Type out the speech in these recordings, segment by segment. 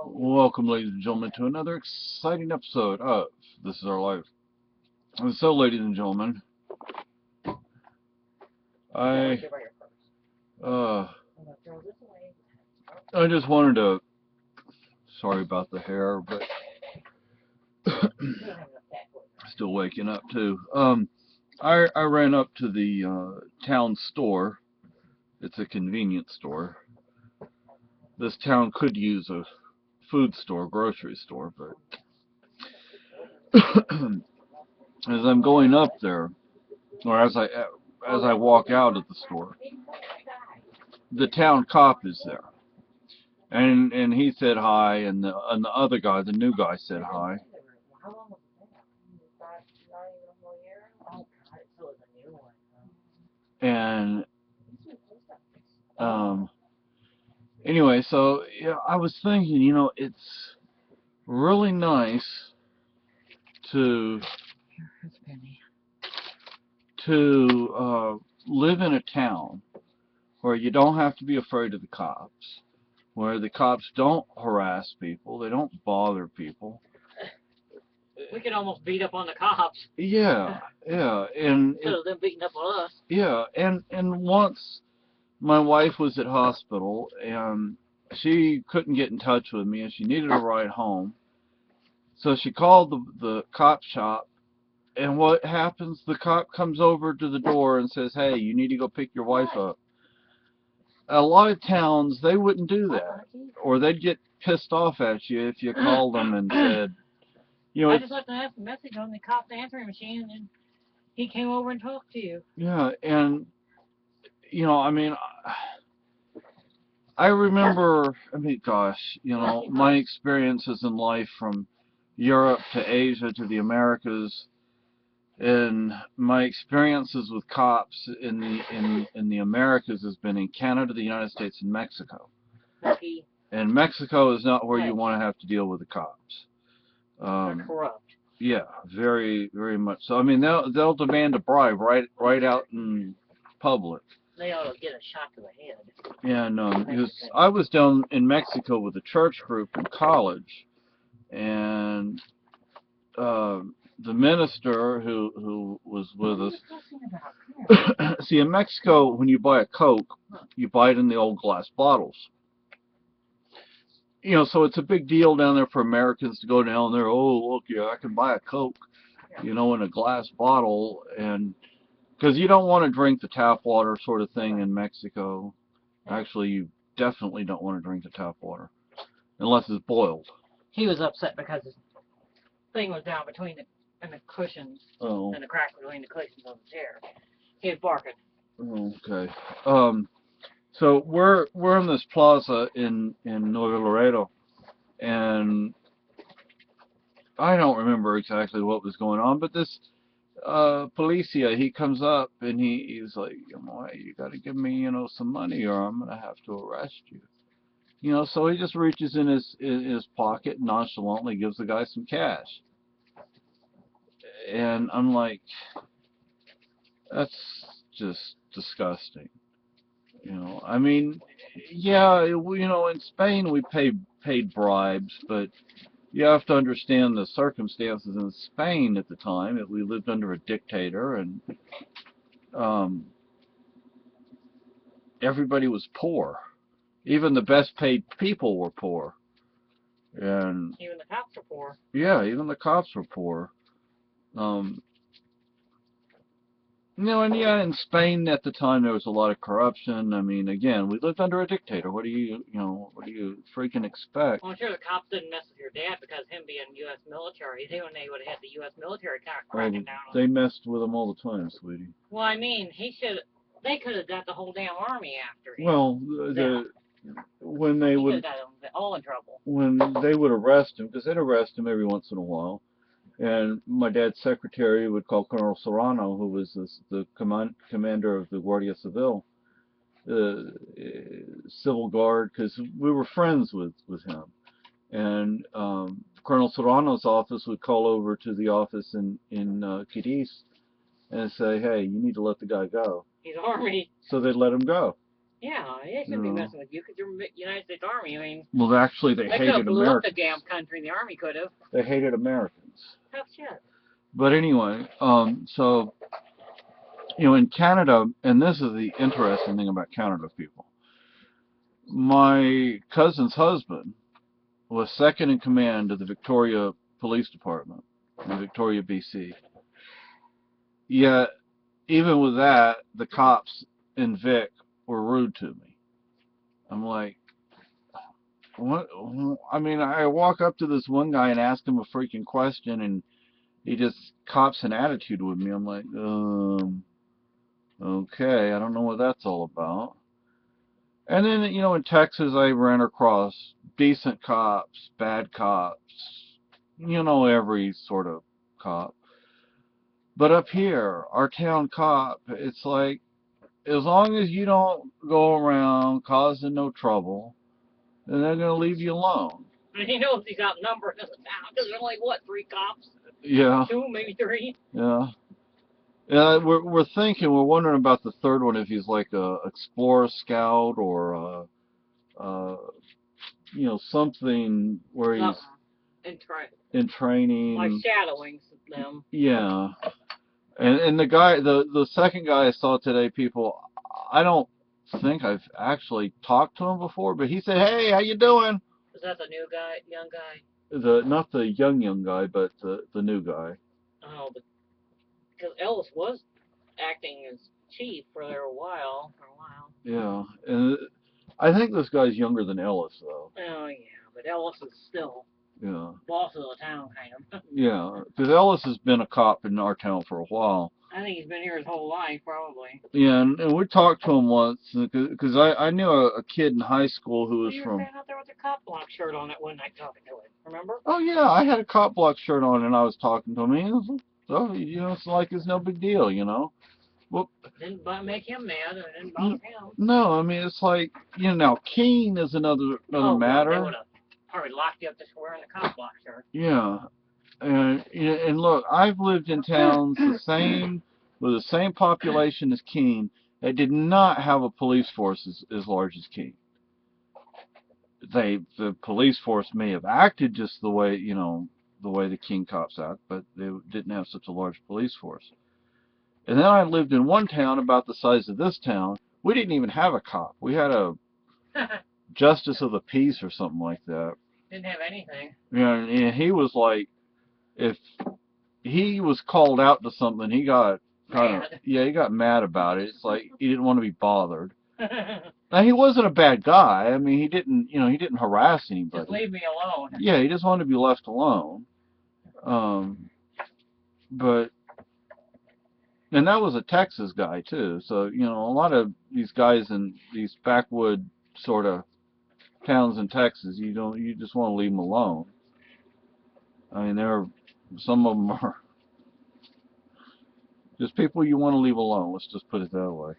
Welcome, ladies and gentlemen, to another exciting episode of This Is Our Life. And so, ladies and gentlemen, I I just wanted to. Sorry about the hair, but still waking up too. I ran up to the town store. It's a convenience store. This town could use a food store, grocery store, but as I'm going up there, or as I walk out of the store, the town cop is there, and he said hi, and the other guy, the new guy, said hi, and anyway, so yeah, I was thinking, it's really nice to live in a town where you don't have to be afraid of the cops, where the cops don't harass people, they don't bother people. We could almost beat up on the cops. Yeah, and instead of them beating up on us. Yeah, and once my wife was at hospital and she couldn't get in touch with me and she needed a ride home, so she called the cop shop. And what happens? The cop comes over to the door and says, "Hey, you need to go pick your wife up." A lot of towns, they wouldn't do that, or they'd get pissed off at you if you called them and said, I just left a message on the cop's answering machine, and he came over and talked to you. Yeah, and I mean, I remember, gosh, my experiences in life from Europe to Asia to the Americas, and my experiences with cops in the Americas has been in Canada, the United States, and Mexico. And Mexico is not where you want to have to deal with the cops. They're corrupt. Yeah, very, very much so. I mean, they'll demand a bribe right out in public. They ought to get a shot to the head. And because I was down in Mexico with a church group in college, and the minister who was with us. See, in Mexico, when you buy a Coke, you buy it in the old glass bottles. So it's a big deal down there for Americans to go down there. Oh, look, yeah, I can buy a Coke, in a glass bottle, and because you don't want to drink the tap water sort of thing in Mexico. Actually, you definitely don't want to drink the tap water unless it's boiled. He was upset because his thing was down between the cushions, and the crack between the cushions on the chair. He was barking. Okay. So we're in this plaza in Nuevo Laredo, and I don't remember exactly what was going on, but this policia, he comes up and he's like, hey, you got to give me some money or I'm gonna have to arrest you. So he just reaches in his pocket, nonchalantly gives the guy some cash. And I'm like, that's just disgusting. I mean, yeah, in Spain we paid bribes, but you have to understand the circumstances in Spain at the time, that we lived under a dictator, and everybody was poor. Even the best paid people were poor. And even the cops were poor. Yeah, even the cops were poor. And yeah, in Spain at the time there was a lot of corruption. I mean, again, we lived under a dictator. What do you freaking expect? Well, I'm sure the cops didn't mess with your dad because him being U.S. military, they would have had the U.S. military cracking down on him. They messed with him all the time, sweetie. Well, I mean, they could have got the whole damn army after him. Well, when they would got them all in trouble. When they would arrest him, because they'd arrest him every once in a while. And my dad's secretary would call Colonel Serrano, who was the commander of the Guardia Civil, Civil Guard, because we were friends with him. And Colonel Serrano's office would call over to the office in Cadiz and say, hey, you need to let the guy go. He's Army. So they'd let him go. Yeah, they shouldn't be messing with you because you're United States Army. I mean, Well, actually, they could have hated blew up the Americans. damn country. The Army could have. They hated Americans. Tough shit. But anyway, so, in Canada, and this is the interesting thing about Canada, people. My cousin's husband was second in command of the Victoria Police Department in Victoria, BC. Yet, even with that, the cops in Vic were rude to me. I'm like, what? I mean, I walk up to this one guy and ask him a freaking question, and he just cops an attitude with me. I'm like, okay, I don't know what that's all about. And then, in Texas, I ran across decent cops, bad cops, every sort of cop. But up here, our town cop, it's like, as long as you don't go around causing no trouble, then they're going to leave you alone. And he knows he's outnumbered in the town because there's only, 3 cops? Yeah. 2, maybe 3? Yeah. Yeah, we're wondering about the third one, if he's like a explorer scout or something where he's in training. Like shadowing them. Yeah. And the guy, the second guy I saw today, people, I don't think I've actually talked to him before, but he said, "Hey, how you doing?" Is that the new guy, young guy? Not the young guy, but the new guy. Oh, because Ellis was acting as chief for a while. Yeah, and I think this guy's younger than Ellis, though. Oh, yeah, but Ellis is still boss of the town, kind of. Yeah, because Ellis has been a cop in our town for a while. I think he's been here his whole life, probably. Yeah, and we talked to him once, because I knew a kid in high school who was you from... You were out there with a cop block shirt on that one night talking to him, remember? Oh, yeah, I had a cop block shirt on, and I was talking to him. So, it's like it's no big deal, Well, didn't make him mad, or didn't bother him. No, I mean, it's like, now, Keene is another matter. Well, they would have probably locked you up just for wearing the cop block shirt. Yeah. And look, I've lived in towns with the same population as Keene that did not have a police force as large as Keene. The police force may have acted just the way, the way the Keene cops act, but they didn't have such a large police force. And then I lived in one town about the size of this town. We didn't even have a cop. We had a justice of the peace or something like that. Didn't have anything. Yeah, and he was like, if he was called out to something, he got he got mad about it. It's like he didn't want to be bothered. Now, he wasn't a bad guy. I mean, he didn't harass anybody. Just leave me alone. Yeah, he just wanted to be left alone. But, and that was a Texas guy too. So, a lot of these guys in these backwood sort of towns in Texas, you just want to leave them alone. I mean, some of them are just people you want to leave alone. Let's just put it that way.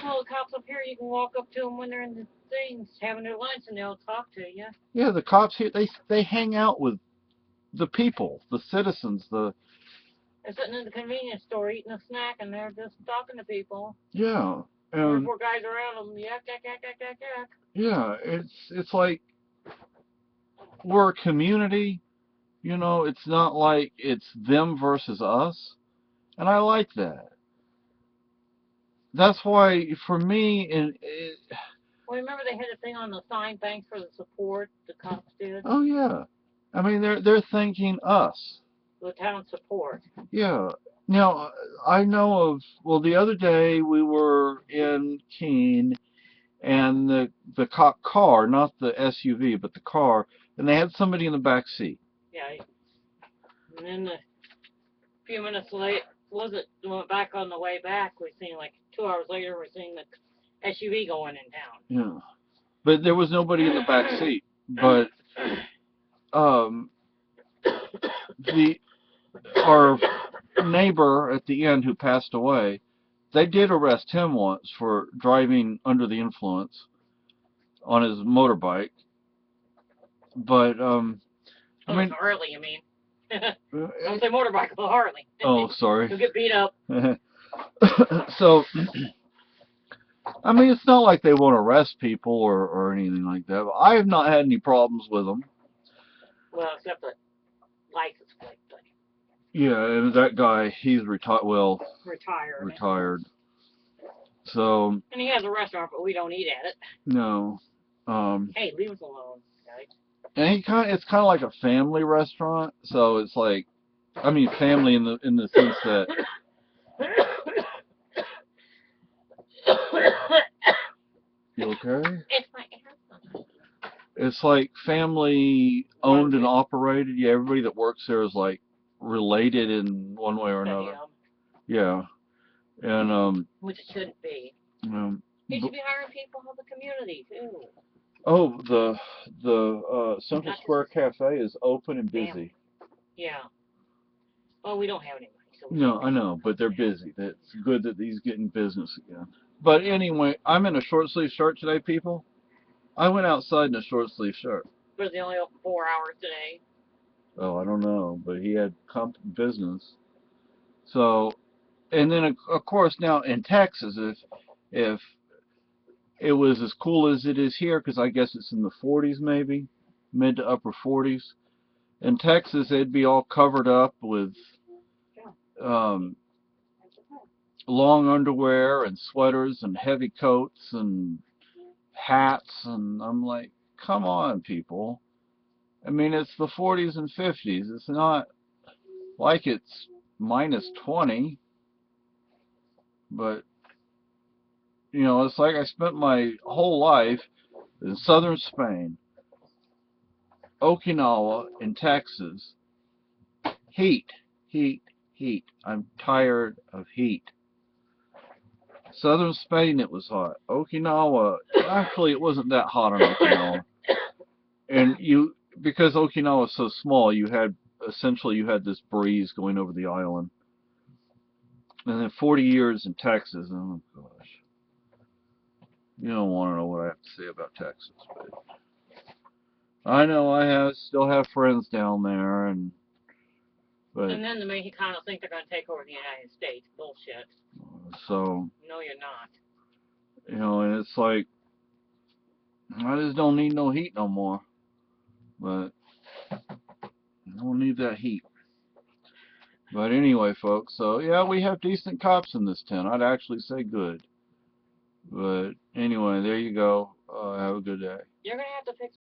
Well, the cops up here, you can walk up to them when they're in the things, having their lunch, and they'll talk to you. Yeah, the cops here, they hang out with the people, the citizens, They're sitting in the convenience store eating a snack, and they're just talking to people. Yeah. And 4 guys around them, yak. Yeah, it's like we're a community, it's not like it's them versus us, and I like that. That's why, for me, well, remember they had a thing on the sign, thanks for the support, the cops did? Oh, yeah. I mean, they're thanking us. The town support. Yeah. Now, I know the other day we were in Keene, and the cop car, not the SUV, but the car, and they had somebody in the back seat. Yeah. And then a few minutes later, went back on the way back, we seen, 2 hours later, we're seeing the SUV going in town. Yeah. But there was nobody in the back seat. But our neighbor at the end who passed away, they did arrest him once for driving under the influence on his motorbike. But I mean, Harley, you mean? Don't say motorbike, but Harley. Oh, sorry. You'll get beat up. So I mean, it's not like they won't arrest people or anything like that. But I have not had any problems with them. Well, except the license plate thing. Yeah, and that guy, he's retired. Well, Retired. retired. So And he has a restaurant, but we don't eat at it. no. Hey, leave us alone, guys. And it's kind of like a family restaurant. So it's like, I mean, family in the sense that. You okay? It's my asthma. It's like family owned and operated. Yeah, everybody that works there is like related in one way or another. Yeah, and Which it shouldn't be. um, He should be hiring people in the community too. oh, the Central Square Cafe is open and busy. Yeah. Well, we don't have any money, so. No, I know, but they're busy. It's good that he's getting business again. But anyway, I'm in a short sleeve shirt today, people. I went outside in a short sleeve shirt. But it's only 4 hours today. Oh, I don't know, but he had business. So, and then of course now in Texas, if it was as cool as it is here, because I guess it's in the 40s maybe, mid to upper 40s. In Texas, they'd be all covered up with long underwear and sweaters and heavy coats and hats, and I'm like, come on, people. I mean, it's the 40s and 50s. It's not like it's minus 20, but you know, it's like I spent my whole life in southern Spain, Okinawa, and Texas. Heat, heat, heat. I'm tired of heat. Southern Spain, it was hot. Okinawa, actually, it wasn't that hot on Okinawa. And because Okinawa is so small, you had this breeze going over the island. And then 40 years in Texas, oh gosh. You don't want to know what I have to say about Texas, but I know still have friends down there, but and then to make you kind of think they're going to take over the United States. Bullshit. So no, you're not. You know, and it's like I just don't need no heat no more. But I don't need that heat. But anyway, folks, so yeah, we have decent cops in this town. I'd actually say good. But anyway, there you go. Have a good day. You're going to have to fix